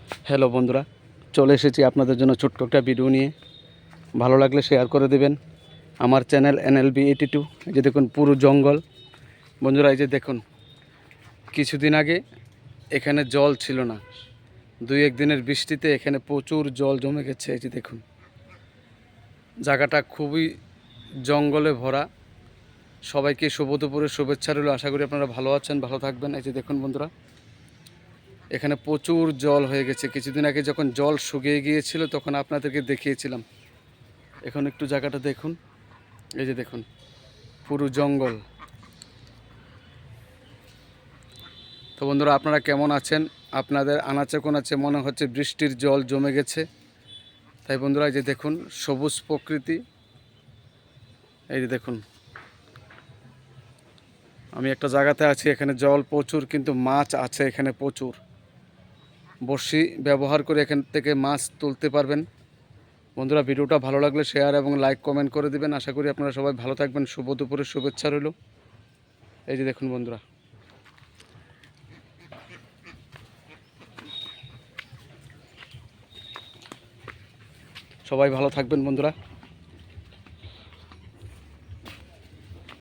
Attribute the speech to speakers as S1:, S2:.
S1: Hello বন্ধুরা, চলে এসেছি আপনাদের জন্য ছোট্ট একটা ভিডিও নিয়ে। ভালো লাগলে শেয়ার করে দেবেন। আমার চ্যানেল NLB82। এই যে দেখুন পুরো জঙ্গল। বন্ধুরা এই যে দেখুন, কিছুদিন আগে এখানে জল ছিল না, 2-1 দিনের বৃষ্টিতে এখানে প্রচুর জল জমে গেছে। এই যে দেখুন, জায়গাটা খুবই জঙ্গলে ভরা। সবাইকে শুভ দুপুরের শুভেচ্ছা রইল। আশা করি আপনারা ভালো আছেন, ভালো থাকবেন। এই যে দেখুন বন্ধুরা, এখানে প্রচুর জল হয়ে গেছে। কিছুদিন আগে যখন জল শুকিয়ে গিয়েছিল তখন আপনাদেরকে দেখিয়েছিলাম। এখন একটু জায়গাটা দেখুন, এই যে দেখুন পুরো জঙ্গল। তো বন্ধুরা, আপনারা কেমন আছেন? আপনাদের আনাচে কোনাচে মনে হচ্ছে বৃষ্টির জল জমে গেছে। তাই বন্ধুরা এই যে দেখুন সবুজ প্রকৃতি। এই যে দেখুন, আমি একটা জায়গাতে আছি, এখানে জল প্রচুর, কিন্তু মাছ আছে এখানে প্রচুর। বড়শি ব্যবহার করে এখান থেকে মাছ তুলতে পারবেন। বন্ধুরা, ভিডিওটা ভালো লাগলে শেয়ার এবং লাইক কমেন্ট করে দিবেন। আশা করি আপনারা সবাই ভালো থাকবেন। শুভ দুপুরের শুভেচ্ছা রইল। এই যে দেখুন বন্ধুরা, সবাই ভালো থাকবেন বন্ধুরা।